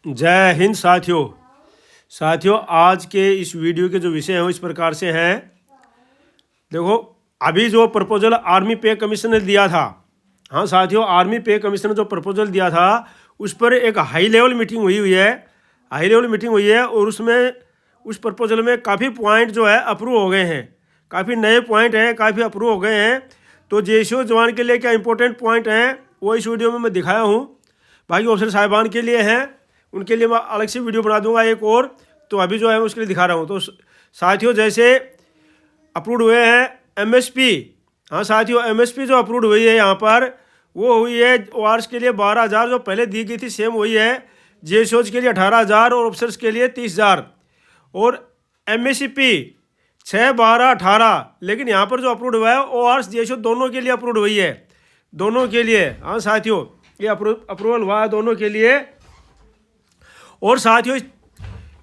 जय हिंद साथियों आज के इस वीडियो के जो विषय हैं इस प्रकार से हैं। देखो, अभी जो प्रपोजल आर्मी पे कमीशन ने दिया था, हाँ साथियों, आर्मी पे कमीशन ने जो प्रपोजल दिया था उस पर एक हाई लेवल मीटिंग हुई है और उसमें उस प्रपोजल में काफ़ी पॉइंट जो है अप्रूव हो गए हैं, काफ़ी नए पॉइंट हैं, काफ़ी अप्रूव हो गए हैं। तो जेएसयू जवान के लिए क्या इंपॉर्टेंट पॉइंट हैं वो इस वीडियो में मैं दिखाया हूँ। बाकी ऑफिसर साहिबान के लिए हैं, उनके लिए मैं अलग से वीडियो बना दूंगा एक और। तो अभी जो है उसके लिए दिखा रहा हूँ। तो साथियों, जैसे अप्रूव हुए हैं एमएसपी, हाँ साथियों, एमएसपी जो अप्रूव हुई है यहाँ पर वो हुई है ओआरएस के लिए 12,000 जो पहले दी गई थी सेम वही है। जेएसओज के लिए 18,000 और ऑफिसर्स के लिए 30,000 और एमएसपी 6, 12, 18। लेकिन यहाँ पर जो अप्रूव हुआ है ओआरएस जेएसओ दोनों के लिए अप्रूव हुई है, दोनों के लिए। हाँ साथियों, ये अप्रूवल हुआ है दोनों के लिए। और साथियों,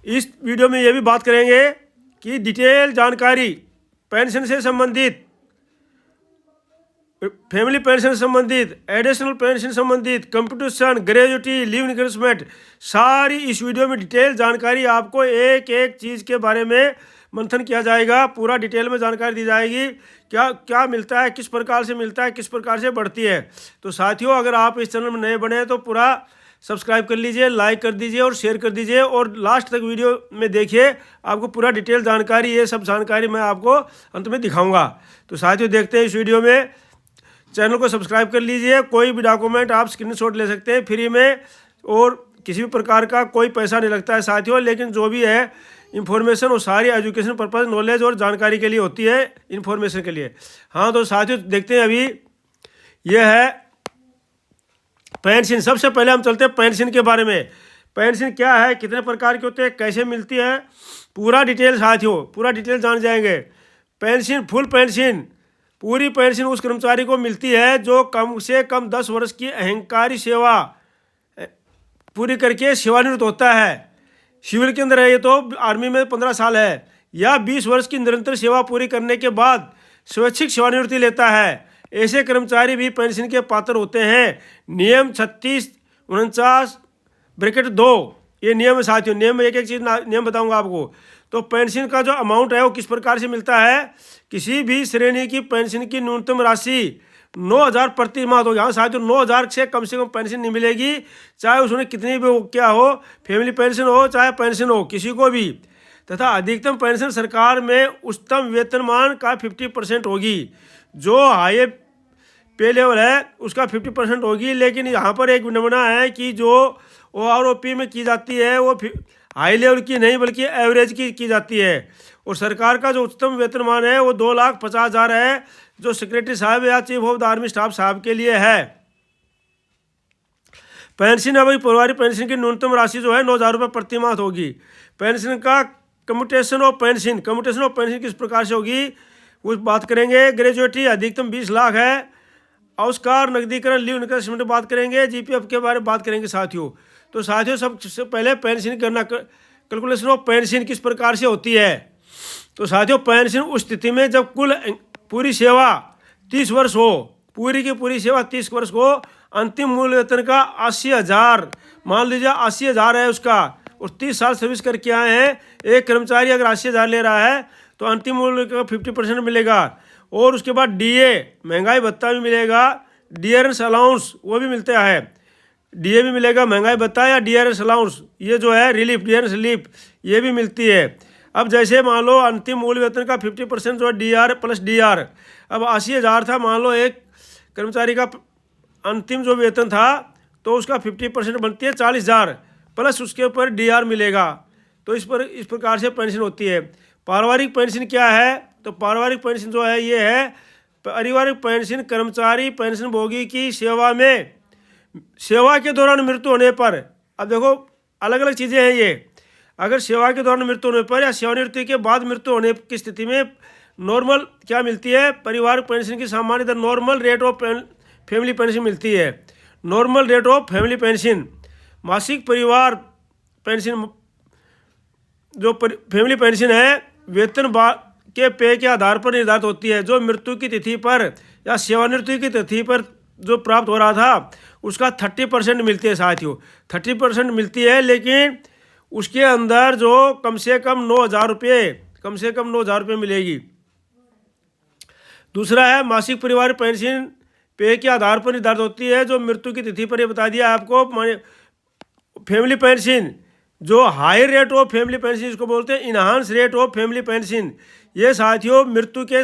इस वीडियो में ये भी बात करेंगे कि डिटेल जानकारी पेंशन से संबंधित, फैमिली पेंशन से संबंधित, एडिशनल पेंशन संबंधित, कंपटीशन, ग्रेजुटी, लीव इंक्रीजमेंट, सारी इस वीडियो में डिटेल जानकारी आपको एक एक चीज़ के बारे में मंथन किया जाएगा। पूरा डिटेल में जानकारी दी जाएगी, क्या क्या मिलता है, किस प्रकार से मिलता है, किस प्रकार से बढ़ती है। तो साथियों, अगर आप इस चैनल में नए बने हैं तो पूरा सब्सक्राइब कर लीजिए, लाइक कर दीजिए और शेयर कर दीजिए और लास्ट तक वीडियो में देखिए, आपको पूरा डिटेल जानकारी, ये सब जानकारी मैं आपको अंत में दिखाऊंगा। तो साथियों, देखते हैं इस वीडियो में। चैनल को सब्सक्राइब कर लीजिए। कोई भी डॉक्यूमेंट आप स्क्रीनशॉट ले सकते हैं फ्री में और किसी भी प्रकार का कोई पैसा नहीं लगता है साथियों। लेकिन जो भी है इन्फॉर्मेशन वो सारी एजुकेशन पर्पज़, नॉलेज और जानकारी के लिए होती है, इन्फॉर्मेशन के लिए। हाँ तो साथियों, देखते हैं अभी यह है पेंशन। सबसे पहले हम चलते हैं पेंशन के बारे में। पेंशन क्या है, कितने प्रकार के होते हैं, कैसे मिलती है, पूरा डिटेल साथियों, पूरा डिटेल जान जाएंगे। पेंशन, फुल पेंशन, पूरी पेंशन उस कर्मचारी को मिलती है जो कम से कम 10 वर्ष की अहंकारी सेवा पूरी करके सेवानिवृत्त होता है। सिविल के अंदर है ये तो आर्मी में 15 साल है, या 20 वर्ष की निरंतर सेवा पूरी करने के बाद स्वैच्छिक सेवानिवृत्ति लेता है। ऐसे कर्मचारी भी पेंशन के पात्र होते हैं। नियम 3649(2) ये नियम है साथियों। नियम में एक एक चीज़ नियम बताऊंगा आपको। तो पेंशन का जो अमाउंट है वो किस प्रकार से मिलता है, किसी भी श्रेणी की पेंशन की न्यूनतम राशि 9,000 प्रति माह होगी। हाँ साथियों, 9,000 से कम पेंशन नहीं मिलेगी, चाहे उसमें कितनी भी हो, क्या हो, फैमिली पेंशन हो चाहे पेंशन हो, किसी को भी। तथा अधिकतम पेंशन सरकार में उच्चतम वेतनमान का 50% होगी। जो हाई पे लेवल है उसका 50% होगी। लेकिन यहाँ पर एक विडंबना है कि जो ओआरओपी में की जाती है वो हाई लेवल की नहीं बल्कि एवरेज की जाती है। और सरकार का जो उच्चतम वेतनमान है वो 2,50,000 है, जो सेक्रेटरी साहब या chief of the army staff साहब के लिए है। पेंशन, अभी पारिवारिक पेंशन की न्यूनतम राशि जो है 9,000 रुपये प्रति माह होगी। पेंशन का कम्यूटेशन ऑफ पेंशन किस प्रकार से होगी वो बात करेंगे। ग्रेजुएटी अधिकतम 20 लाख है। औस्कार, नकदीकरण, लीव इंक्रीजमेंट बात करेंगे। जीपीएफ के बारे में बात करेंगे साथियों। तो साथियों, सबसे पहले पेंशन करना, कैलकुलेशन ऑफ पेंशन किस प्रकार से होती है। तो साथियों, पेंशन उस स्थिति में जब कुल पूरी सेवा 30 वर्ष हो, पूरी की पूरी सेवा 30 वर्ष हो, अंतिम मूल वेतन का 80,000, मान लीजिए 80,000 है उसका, और 30 साल सर्विस करके आए हैं। एक कर्मचारी अगर 80,000 ले रहा है तो अंतिम मूल्य का 50% मिलेगा। और उसके बाद डीए, महंगाई भत्ता भी मिलेगा, डियरेंस अलाउंस वो भी मिलता है, डीए भी मिलेगा, महंगाई भत्ता या डियरेंस अलाउंस, ये जो है रिलीफ, डियरेंस रिलीफ ये भी मिलती है। अब जैसे मान लो अंतिम मूल वेतन का 50% जो है डीआर प्लस डीआर, अब 80,000 था, मान लो एक कर्मचारी का अंतिम जो वेतन था तो उसका 50% बनती है 40,000 प्लस उसके ऊपर डीआर मिलेगा। तो इस प्रकार से पेंशन होती है। पारिवारिक पेंशन क्या है, तो पारिवारिक पेंशन जो है ये है पारिवारिक पेंशन कर्मचारी पेंशन भोगी की सेवा के दौरान मृत्यु होने पर। अब देखो, अलग अलग चीज़ें हैं ये। अगर सेवा के दौरान मृत्यु होने पर या सेवानिवृत्ति के बाद मृत्यु होने की स्थिति में नॉर्मल क्या मिलती है, पारिवारिक पेंशन की सामान्य दर normal rate of family pension मिलती है। Normal rate of family pension, मासिक परिवार पेंशन, जो फैमिली पेंशन है वेतन के पे के आधार पर निर्धारित होती है, जो मृत्यु की तिथि पर या सेवानिवृत्ति की तिथि पर जो प्राप्त हो रहा था उसका 30% मिलती है साथियों, 30% मिलती है। लेकिन उसके अंदर जो कम से कम 9,000 रुपये, कम से कम 9,000 रुपये मिलेगी। दूसरा है मासिक परिवार पेंशन पे के आधार पर निर्धारित होती है, जो मृत्यु की तिथि पर, ये बता दिया आपको। फैमिली पेंशन, जो higher rate of family pension इसको बोलते हैं, enhance rate of family pension, ये साथियों मृत्यु के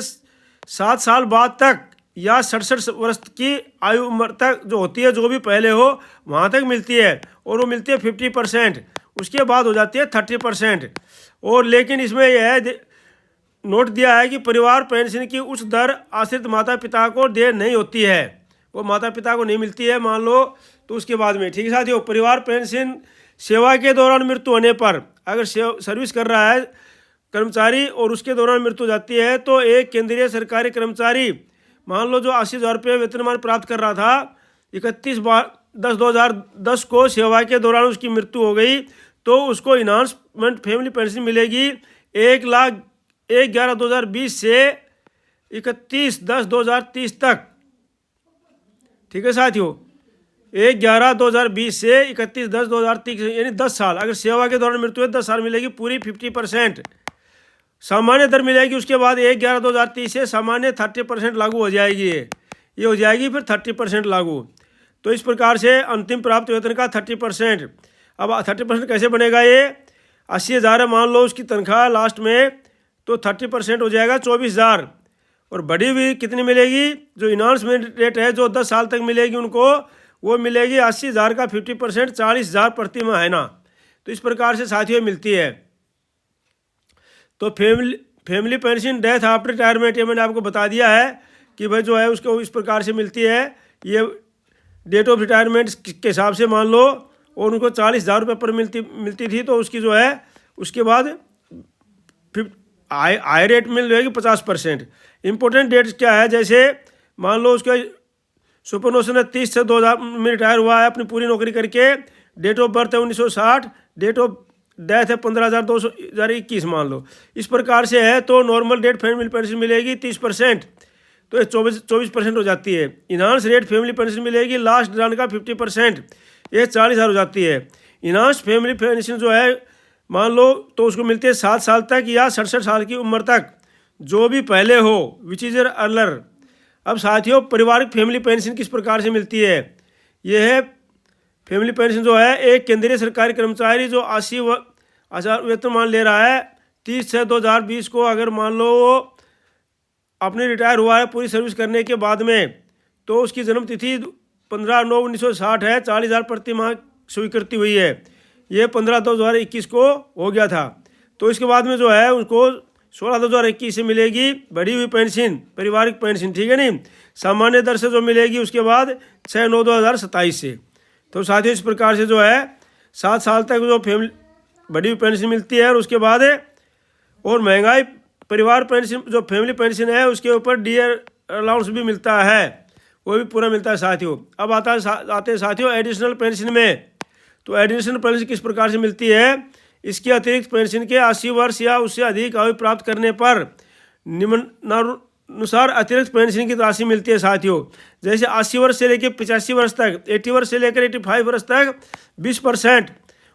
7 साल बाद तक या 67 वर्ष की आयु उम्र तक जो होती है, जो भी पहले हो वहाँ तक मिलती है, और वो मिलती है 50%। उसके बाद हो जाती है 30%। और लेकिन इसमें यह है, नोट दिया है कि परिवार पेंशन की उच्च दर आश्रित माता पिता को देय नहीं होती है, वो माता पिता को नहीं मिलती है मान लो, तो उसके बाद में। ठीक है साथियों, परिवार पेंशन सेवा के दौरान मृत्यु होने पर, अगर सर्विस कर रहा है कर्मचारी और उसके दौरान मृत्यु हो जाती है, तो एक केंद्रीय सरकारी कर्मचारी मान लो जो 80,000 रुपये वेतनमान प्राप्त कर रहा था, 31/10/2010 को सेवा के दौरान उसकी मृत्यु हो गई, तो उसको इन्हांसमेंट फैमिली पेंशन मिलेगी 1,11,2020 से 31/10/2030 तक। ठीक है साथियों, 1/11/2020 से 31/10/2030, यानी 10 साल। अगर सेवा के दौरान मृत्यु है 10 साल मिलेगी पूरी 50%। सामान्य दर मिलेगी उसके बाद 1/11/2030 से सामान्य 30% लागू हो जाएगी, ये हो जाएगी फिर 30% लागू। तो इस प्रकार से अंतिम प्राप्त वेतन का 30%। अब 30% कैसे बनेगा? ये 80,000 है मान लो उसकी तनख्वाह लास्ट में, तो 30% हो जाएगा 24,000। और बढ़ी हुई कितनी मिलेगी? जो इन्हांसमेंट रेट है जो 10 साल तक मिलेगी उनको, वो मिलेगी 80,000 का 50%, 40,000 प्रति माह है ना। तो इस प्रकार से साथियों मिलती है। तो family pension death after retirement, ये मैंने आपको बता दिया है कि भाई जो है उसको इस प्रकार से मिलती है। ये डेट ऑफ रिटायरमेंट के हिसाब से मान लो, और उनको 40,000 रुपये पर मिलती थी, तो उसकी जो है उसके बाद हाई रेट मिल जाएगी 50%। इंपॉर्टेंट डेट्स क्या है? जैसे मान लो उसका सुपरनोशन है 30 से 2000 में रिटायर हुआ है अपनी पूरी नौकरी करके, डेट ऑफ बर्थ है 1960, डेट ऑफ डेथ है 15/2021 मान लो। इस प्रकार से है, तो नॉर्मल डेट फैमिली पेंशन मिलेगी 30%, तो 24% हो जाती है। इन्हांस रेट फैमिली पेंशन मिलेगी लास्ट रन का 50%, ये 40,000 हो जाती है। इन्हांस फैमिली पेंशन जो है मान लो तो उसको मिलती है 7 साल तक या 67 साल की उम्र तक, जो भी पहले हो, विच इज अर्लर। अब साथियों पारिवारिक फैमिली पेंशन किस प्रकार से मिलती है? यह है फैमिली पेंशन जो है, एक केंद्रीय सरकारी कर्मचारी जो 80,000 वेतनमान ले रहा है 30/6/2020 को, अगर मान लो वो अपने रिटायर हुआ है पूरी सर्विस करने के बाद में, तो उसकी जन्म तिथि 15/9/1960 है, 40,000 प्रति माह स्वीकृति हुई है, ये 15/2021 को हो गया था। तो इसके बाद में जो है उसको 16/2021 से मिलेगी बढ़ी हुई पेंशन, पारिवारिक पेंशन। ठीक है नहीं, सामान्य दर से जो मिलेगी उसके बाद 6/9/2027 से। तो साथियों इस प्रकार से जो है 7 साल तक जो फैमिली बढ़ी हुई पेंशन मिलती है, और उसके बाद और महंगाई परिवार पेंशन जो फैमिली पेंशन है उसके ऊपर डियर अलाउंस भी मिलता है, वो भी पूरा मिलता है साथियों। अब आते हैं साथियों एडिशनल पेंशन में। तो एडिशनल पेंशन किस प्रकार से मिलती है? इसके अतिरिक्त पेंशन के 80 वर्ष या उससे अधिक आयु प्राप्त करने पर निम्नानुसार अतिरिक्त पेंशन की राशि मिलती है साथियों। जैसे 80 वर्ष से लेकर 85 वर्ष तक, 80 वर्ष से लेकर 85 वर्ष तक 20%,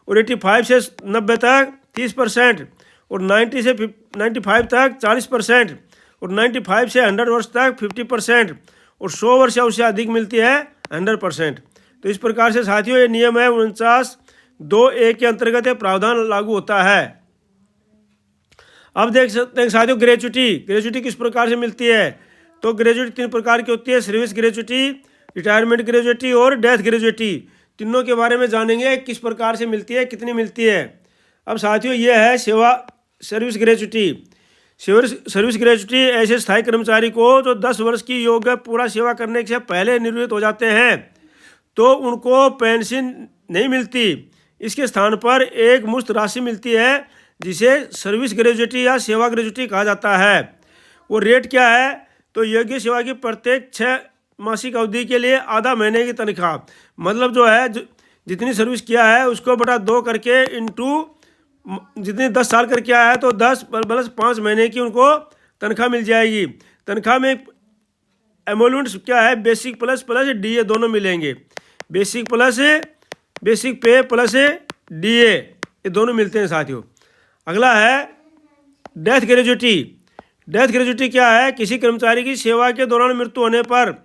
और 85 से 90 तक 30%, और 90 से 95 तक 40%, और 95 से 100 वर्ष तक 50%, और 100 वर्ष या उससे अधिक मिलती है 100%। तो इस प्रकार से साथियों ये नियम है 49(2)(a) के अंतर्गत ये प्रावधान लागू होता है। अब देख सकते हैं साथियों ग्रेजुटी किस प्रकार से मिलती है? तो ग्रेजुटी 3 प्रकार की होती है, सर्विस ग्रेजुटी, रिटायरमेंट ग्रेजुटी और डेथ ग्रेजुटी। तीनों के बारे में जानेंगे किस प्रकार से मिलती है, कितनी मिलती है। अब साथियों ये है सर्विस ग्रेजुटी। सर्विस ग्रेजुटी ऐसे स्थायी कर्मचारी को जो 10 वर्ष की योग्य पूरा सेवा करने से पहले निवृत्त हो जाते हैं, तो उनको पेंशन नहीं मिलती। इसके स्थान पर एक मुश्त राशि मिलती है जिसे सर्विस ग्रेजुटी या सेवा ग्रेजुटी कहा जाता है। वो रेट क्या है? तो योग्य सेवा की प्रत्येक 6 मासिक अवधि के लिए आधा महीने की तनख्वाह, मतलब जो है जितनी सर्विस किया है उसको बटा 2 करके इंटू जितनी 10 साल कर किया है, तो 10 प्लस 5 महीने की उनको तनख्वाह मिल जाएगी। तनख्वाह में एमोल्यूमेंट्स क्या है, बेसिक प्लस प्लस डीए दोनों मिलेंगे, बेसिक पे प्लस डीए ये दोनों मिलते हैं साथियों। अगला है डेथ ग्रेजुटी। डेथ ग्रेजुटी क्या है, किसी कर्मचारी की सेवा के दौरान मृत्यु होने पर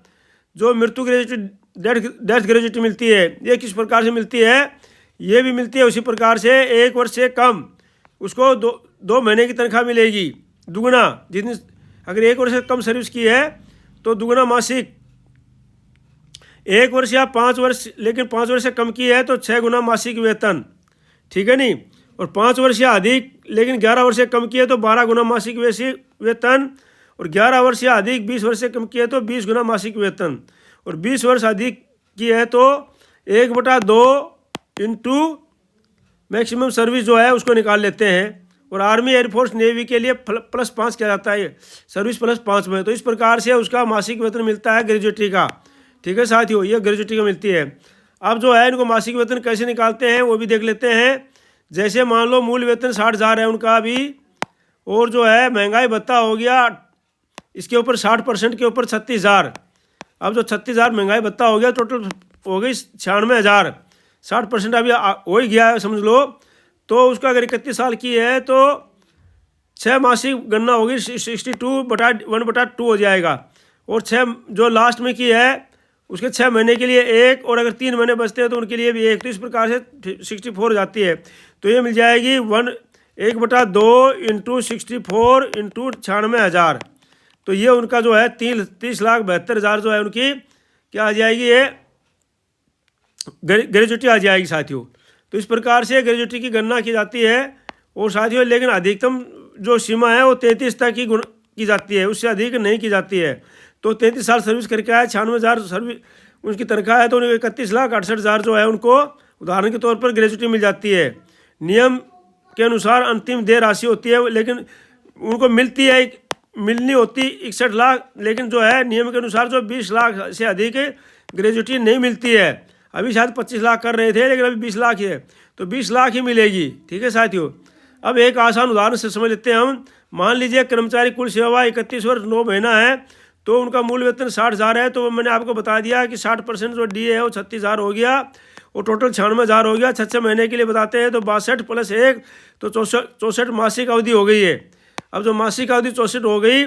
जो मृत्यु ग्रेजुटी डेथ ग्रेजुटी मिलती है, ये किस प्रकार से मिलती है, ये भी मिलती है उसी प्रकार से, 1 वर्ष से कम उसको 2 महीने की तनख्वाह मिलेगी, दुगना, जितनी अगर 1 वर्ष से कम सर्विस की है तो दुगना मासिक, 1 वर्ष या 5 वर्ष, लेकिन 5 वर्ष से कम की है तो 6 गुना मासिक वेतन, ठीक है नहीं, और 5 वर्ष या अधिक लेकिन 11 वर्ष से कम की है तो 12 गुना मासिक वेतन, और 11 वर्ष या अधिक 20 वर्ष से कम की है तो 20 गुना मासिक वेतन, और 20 वर्ष अधिक की है तो 1/2 इंटू मैक्सिमम सर्विस जो है उसको निकाल लेते हैं। और आर्मी एयरफोर्स नेवी के लिए +5 किया जाता है सर्विस +5 में, तो इस प्रकार से उसका मासिक वेतन मिलता है ग्रेजुएटी का, ठीक है साथियों, ये ग्रेजुएटी का मिलती है। अब जो है इनको मासिक वेतन कैसे निकालते हैं वो भी देख लेते हैं। जैसे मान लो मूल वेतन 60,000 है उनका भी, और जो है महंगाई भत्ता हो गया इसके ऊपर 60% के ऊपर 36,000, अब जो 36,000 महंगाई भत्ता हो गया टोटल हो गई 96,000, 60% अभी हो ही गया है समझ लो, तो उसका अगर 31 साल की है तो 6 मासिक गणना होगी 62/1/2 हो जाएगा, और 6 जो लास्ट में की है उसके 6 महीने के लिए 1, और अगर 3 महीने बचते हैं तो उनके लिए भी 1, तो इस प्रकार से 64 हो जाती है। तो ये मिल जाएगी 1/2 इंटू 64 इंटू 96,000, तो ये उनका जो है 30,72,000 जो है उनकी क्या आ जाएगी, ये ग्रेजुएटी आ जाएगी साथियों। तो इस प्रकार से ग्रेजुएटी की गणना की जाती है। और साथियों लेकिन अधिकतम जो सीमा है वो 33 तक ही की जाती है, उससे अधिक नहीं की जाती है। तो 33 साल सर्विस करके आए, 96,000 सर्विस उनकी तनख्वाह है, तो उन्हें 31,68,000 जो है उनको उदाहरण के तौर पर ग्रेजुएटी मिल जाती है। नियम के अनुसार अंतिम देय राशि होती है, लेकिन उनको मिलनी होती 61 लाख, लेकिन जो है नियम के अनुसार जो 20 लाख से अधिक ग्रेजुएटी नहीं मिलती है। अभी शायद 25 लाख कर रहे थे लेकिन अभी 20 लाख है, तो 20 लाख ही मिलेगी, ठीक है साथियों। अब एक आसान उदाहरण से समझ लेते हैं हम। मान लीजिए कर्मचारी कुल सेवा 31 वर्ष 9 महीना है, तो उनका मूल वेतन 60,000 है, तो मैंने आपको बता दिया कि 60% जो डी है वो 36,000 हो गया, और टोटल 96,000 हो गया। 6 महीने के लिए बताते हैं तो 62 + 1 तो 64 मासिक अवधि हो गई है। अब जो मासिक अवधि 64 हो गई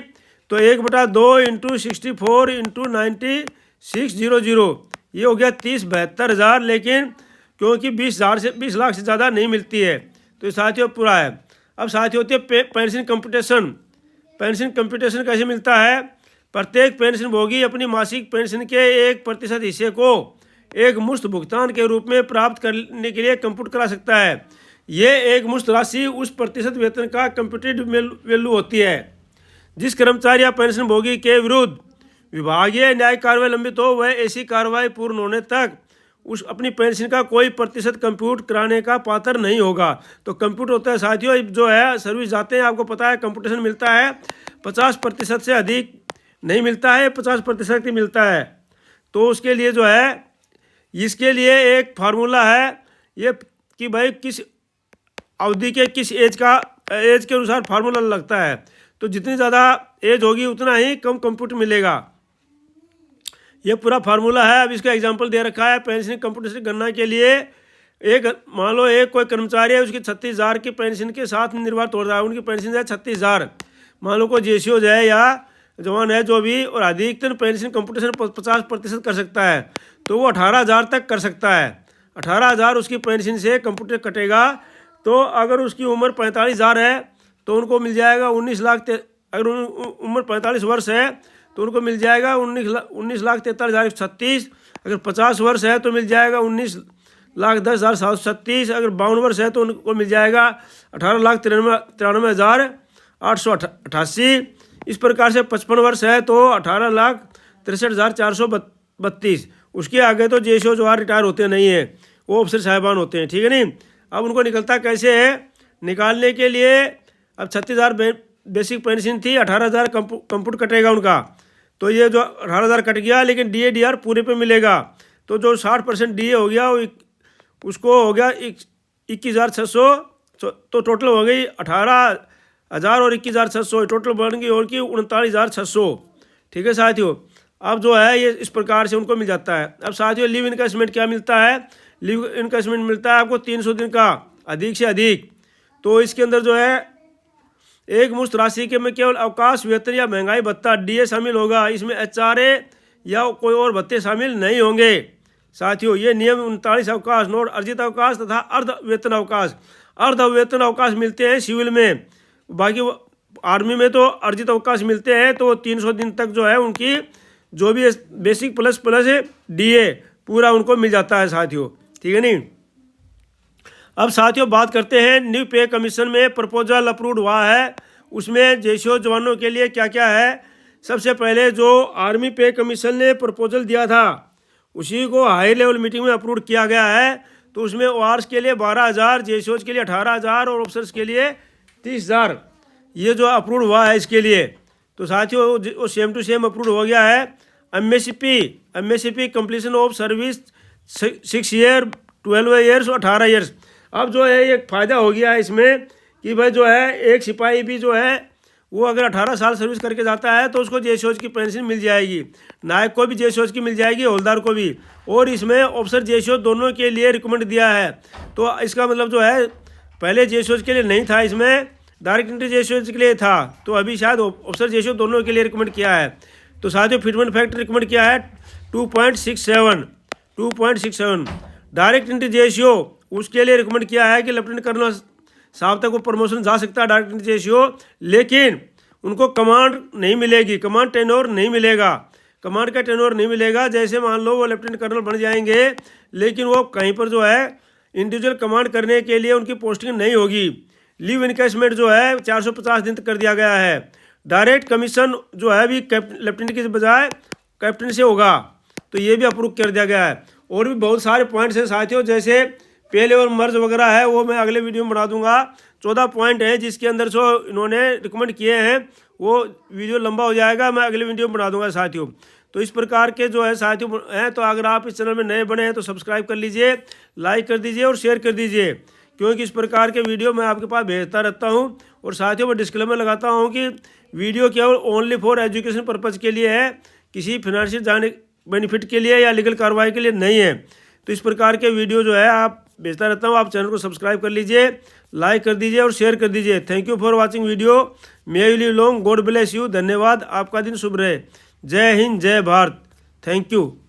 तो 1/2 इंटू 64 इंटू 96,000 ये हो गया 30,72,000, लेकिन क्योंकि 20 लाख से ज़्यादा नहीं मिलती है, तो ये साथियों पूरा है। अब साथियों होती है पेंशन कंप्यूटेशन। पेंशन कंप्यूटेशन कैसे मिलता है, प्रत्येक पेंशन भोगी अपनी मासिक पेंशन के 1% हिस्से को एक मुश्त भुगतान के रूप में प्राप्त करने के लिए कंप्यूट करा सकता है। ये एक मुश्त राशि उस प्रतिशत वेतन का कंप्यूटेड वैल्यू होती है। जिस कर्मचारी या पेंशन भोगी के विरुद्ध विभागीय न्यायिक कार्रवाई लंबित हो वह ऐसी कार्रवाई पूर्ण होने तक उस अपनी पेंशन का कोई प्रतिशत कंप्यूट कराने का पात्र नहीं होगा। तो कंप्यूट होता है साथियों, जो है सर्विस जाते हैं, आपको पता है कंप्यूटेशन मिलता है 50% से अधिक नहीं मिलता है, 50% ही मिलता है। तो उसके लिए जो है इसके लिए एक फार्मूला है ये कि भाई किस अवधि के किस एज के अनुसार फार्मूला लगता है, तो जितनी ज़्यादा एज होगी उतना ही कम कंप्यूट मिलेगा। ये पूरा फार्मूला है। अब इसका एग्जांपल दे रखा है पेंशन कंप्यूटेशन गणना के लिए। मान लो कोई कर्मचारी है, उसकी 36,000 की पेंशन के साथ निर्वाह तोड़ रहा है, उनकी पेंशन है 36,000। मान लो कोई जेसीओ है या जवान है जो भी, और अधिकतम पेंशन कंप्यूटेशन 50% कर सकता है, तो वो 18,000 तक कर सकता है। 18,000 उसकी पेंशन से कंप्यूटर कटेगा। तो अगर उसकी उम्र 45,000 है तो उनको मिल जाएगा 19 लाख। अगर उम्र 45 वर्ष है तो उनको मिल जाएगा 19,43,136। अगर 50 वर्ष है तो मिल जाएगा 19,10,736। अगर 52 वर्ष है तो उनको मिल जाएगा 18,93,888। इस प्रकार से 55 वर्ष है तो 18,63,432। उसके आगे तो जेसीओ जवाहर रिटायर होते नहीं है, वो अफसर साहिबान होते हैं, ठीक है नहीं। अब उनको निकलता कैसे है, निकालने के लिए अब 36,000 बेसिक पेंशन थी, 18,000 कंप्यूट कटेगा उनका, तो ये जो 18,000 कट गया, लेकिन DAR पूरे पे मिलेगा। तो जो 60% DA हो गया उसको हो गया 21,600। तो टोटल हो गई 18,000 और 21,600, टोटल बन गई और की 39,600, ठीक है साथियों। अब जो है ये इस प्रकार से उनको मिल जाता है। अब साथियों लीव इनकैशमेंट क्या मिलता है, लीव इनकैशमेंट मिलता है आपको 300 दिन का अधिक से अधिक। तो इसके अंदर जो है एक मुश्त राशि के में केवल अवकाश वेतन या महंगाई भत्ता डीए शामिल होगा, इसमें एचआरए या कोई और भत्ते शामिल नहीं होंगे। साथियों ये नियम 39 अवकाश नोट अर्जित अवकाश तथा अर्ध वेतन अवकाश, अर्ध वेतन अवकाश मिलते हैं सिविल में, बाकी आर्मी में तो अर्जित अवकाश मिलते हैं। तो 300 दिन तक जो है उनकी जो भी बेसिक प्लस प्लस डीए पूरा उनको मिल जाता है साथियों, ठीक है नहीं। अब साथियों बात करते हैं न्यू पे कमीशन में प्रपोजल अप्रूव्ड हुआ है, उसमें जेसीओ जवानों के लिए क्या क्या है। सबसे पहले जो आर्मी पे कमीशन ने प्रपोजल दिया था उसी को हाई लेवल मीटिंग में अप्रूव किया गया है। तो उसमें ओआरस के लिए 12,000, जेसीओज के लिए 18,000 और ऑफिसर्स के लिए 30,000 ये जो अप्रूव हुआ है इसके लिए। तो साथियों वो सेम टू सेम अप्रूव हो गया है। MSCP completion of service 6 year 12 years और 18 ईयर्स। अब जो है एक फ़ायदा हो गया है इसमें कि भाई जो है एक सिपाही भी जो है वो अगर 18 साल सर्विस करके जाता है तो उसको जेसीओज की पेंशन मिल जाएगी, नायक को भी जेसीओज की मिल जाएगी, हवलदार को भी। और इसमें ऑफिसर जेसीओ दोनों के लिए रिकमेंड दिया है। तो इसका मतलब जो है पहले जेसीओज के लिए नहीं था, इसमें डायरेक्ट एंट्री जेसीओज के लिए था, तो अभी शायद ऑफिसर जेसीओ दोनों के लिए रिकमेंड किया है। तो साथियों फिटमेंट फैक्टर रिकमेंड किया है 2.67। डायरेक्ट एंट्री जेसीओ उसके लिए रिकमेंड किया है कि लेफ्टिनेंट कर्नल साहब तक वो प्रमोशन जा सकता है डायरेक्ट एंट्री जेसीओ, लेकिन उनको कमांड नहीं मिलेगी, कमांड टेन्योर नहीं मिलेगा, कमांड का टेन्योर नहीं मिलेगा। जैसे मान लो वो लेफ्टिनेंट कर्नल बन जाएंगे लेकिन वो कहीं पर जो है इंडिविजुअल कमांड करने के लिए उनकी पोस्टिंग नहीं होगी। लीव इनकैशमेंट जो है 450 दिन तक कर दिया गया है। डायरेक्ट कमीशन जो है अभी लेफ्टिनेंट की बजाय कैप्टन से होगा, तो ये भी अप्रूव कर दिया गया है। और भी बहुत सारे पॉइंट्स हैं साथियों, जैसे पे लेवल मर्ज वगैरह है, वो मैं अगले वीडियो में बना दूंगा। 14 पॉइंट हैं जिसके अंदर जो इन्होंने रिकमेंड किए हैं, वो वीडियो लंबा हो जाएगा, मैं अगले वीडियो में बना दूंगा साथियों। तो इस प्रकार के जो है साथियों हैं, तो अगर आप इस चैनल में नए बने हैं तो सब्सक्राइब कर लीजिए, लाइक कर दीजिए और शेयर कर दीजिए, क्योंकि इस प्रकार के वीडियो मैं आपके पास भेजता रहता हूँ। और साथियों मैं डिस्क्लेमर लगाता हूँ कि वीडियो केवल ओनली फॉर एजुकेशन पर्पज़ के लिए है, किसी फिनेंशियल जाने बेनिफिट के लिए या लीगल कार्रवाई के लिए नहीं है। तो इस प्रकार के वीडियो जो है आप भेजता रहता हूँ, आप चैनल को सब्सक्राइब कर लीजिए, लाइक कर दीजिए और शेयर कर दीजिए। Thank you for watching video. May you live long, God bless you. धन्यवाद, आपका दिन शुभ रहे। जय हिंद, जय भारत। Thank you.